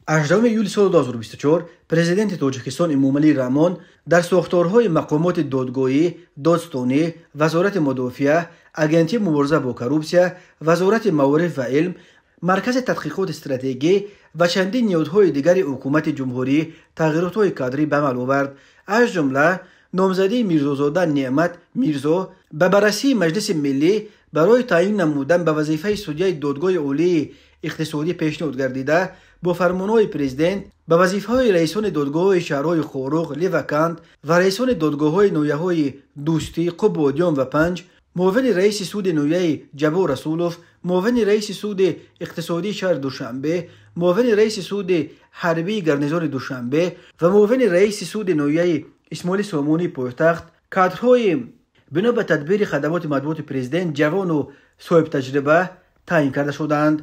18 июли соли 2024 президенти Тоҷикистон Эмомалӣ Раҳмон дар сохторҳои мақомоти додгоҳӣ, додстонӣ, вазорати мудофиа, агентии мубориза бо коррупсия, вазорати маориф ва илм, маркази тадқиқоти стратегӣ ва чандин ниҳодҳои дигари ҳукумати ҷумҳурӣ тағйиротҳои кадрӣ ба амал овард. аз ҷумла номзадии Мирзозода Неъмат Мирзо ба баррасии Маҷлиси Миллӣ барои таъин намудан ба вазифаи судяи Додгоҳи Олии иқтисодӣ пешниҳод гардида, бо фармонҳои президент ба вазифаҳои раисони додгоҳҳои шаҳрҳои Хорух, Ливаканд ва раисони додгоҳҳои ноҳияҳои Дӯстӣ, Қубодиён ва Панҷ, муовини раиси суди ноҳияи Ҷабор Расулов, муовини раиси суди иқтисодии шаҳри Душанбе, муовини раиси суди ҳарбии гарнизони Душанбе ва муовини раиси суди ноҳияи Исмоили Сомонии пойтахт кадрҳои бино ба тадбири хадамоти матбуоти президент ҷавону соҳибтаҷриба таъин карда шуданд.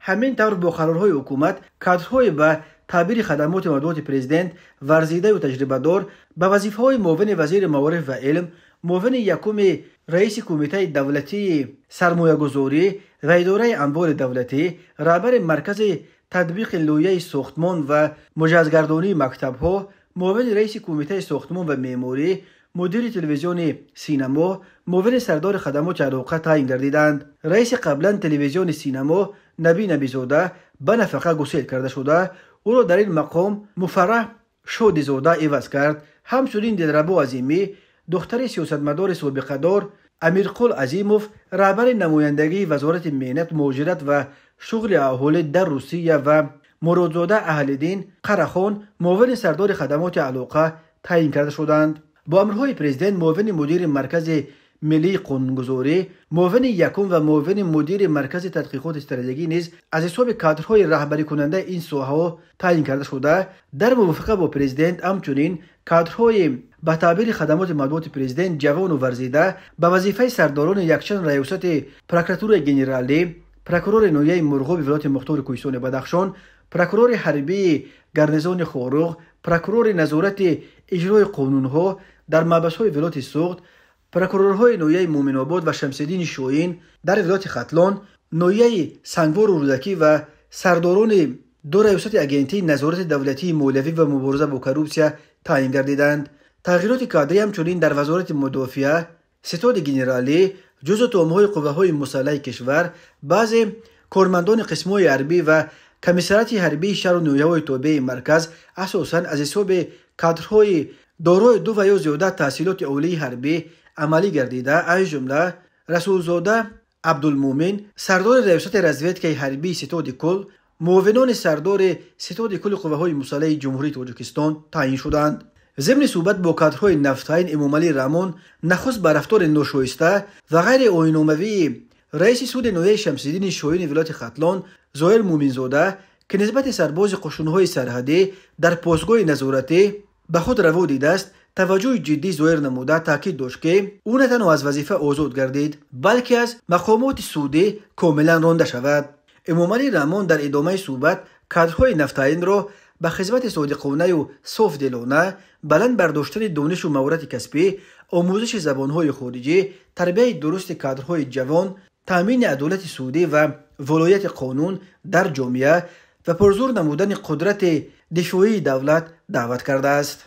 ҳамин тавр бо қарорҳои ҳукумат кадрҳои ба таъбири хадамоти матбуоти президент варзидаю таҷрибадор ба вазифаҳои муовини вазири маориф ва илм, муовини якуми раиси кумитаи давлатии сармоягузорӣ ва идораи амвори давлатӣ, раҳбари маркази татбиқи лоиҳаи сохтмон ва муҷаҳҳазгардонии мактабҳо, муовини раиси кумитаи сохтмон ва меъморӣ, мудири телевизиони Синамо, муовини сардори хадамоти алоқа таъин гардиданд. раиси қаблан телевизиони Синамо Набӣ Набизода ба нафақа гусел карда шуда, ӯро дар ин мақом Муфарраҳ Шодизода иваз кард. ҳамчунин Дилрабо Азимӣ, духтари сиёсатмадори собиқадор Амирқул Азимов, раҳбари намояндагии вазорати меҳнат, муҳоҷират ва шуғли аҳолӣ дар Русия ва Муродзода Аҳлиддин Қарахон, муовини сардори хадамоти алоқа таъин карда шуданд. бо амрҳои президент муовини мудири маркази миллии қонунгузорӣ, муовини якум ва муовини мудири маркази тадқиқоти стратегӣ низ аз ҳисоби кадрҳои раҳбарикунандаи ин соҳаҳо таъин карда шуда, дар мувофиқа бо президент ҳамчунин кадрҳои ба таъбири хадамоти матбуоти президент ҷавону варзида ба вазифаи сардорони якчанд раёсати прокуратураи генералӣ, прокурори ноҳияи Мурғоби вилояти Мухтори Кӯҳистони Бадахшон, прокурори ҳарбии гарнизони Хорух, прокурори назорати иҷрои қонунҳо дар маҳбасҳои вилояти Суғд, прокурорҳои ноҳияи Муъминобод ва Шамсиддини Шоҳин дар вилояти Хатлон, ноҳияи Сангвору Рӯдакӣ ва сардорони ду раёсати агентии назорати давлатии молиявӣ ва мубориза бо коррупсия таъин гардиданд. тағйироти кадрӣ ҳамчунин дар вазорати мудофиа, ситоди генералӣ, ҷузъу таомҳои қувваҳои мусаллаҳи кишвар, баъзе кормандони қисмҳои ҳарбӣ ва комиссарияти ҳарбии шаҳру ноҳияҳои тобеи марказ асосан аз ҳисоби кадрҳои дорои ду ва ё зиёда таҳсилоти олии ҳарбӣ амалӣ гардида, аз ҷумла Расулзода Абдулмӯмин, сардори раёсати разведкаи ҳарбии Ситоди Кул, муовинони сардори Ситоди Кули қувваҳои мусаллаҳи ҷумҳурии Тоҷикистон таъин шуданд. зимни суҳбат бо кадрҳои нафтаин Эмомалӣ Раҳмон нахуст ба рафтори ношоиста ва ғайриоиномавии раиси суди ноҳияи Шамсиддини Шоҳини вилояти Хатлон Зоҳир Мӯминзода, ки нисбати сарбози қушунҳои сарҳадӣ дар постгоҳи назоратӣ ба худ раво дидааст, таваҷҷӯҳи ҷиддӣ зоҳир намуда таъкид дошт, ки ӯ на танҳо аз вазифа озод гардид, балки аз мақомоти судӣ комилан ронда шавад. Эмомалӣ Раҳмон дар идомаи суҳбат кадрҳои нафтаинро ба хизмати содиқонаю софдилона, баланд бардоштани донишу маҳорати касбӣ, омӯзиши забонҳои хориҷӣ, тарбияи дурусти кадрҳои ҷавон, таъмини адолати судӣ ва волояти қонун дар ҷомеа ва пурзур намудани қудрати дифоии давлат даъват кардааст.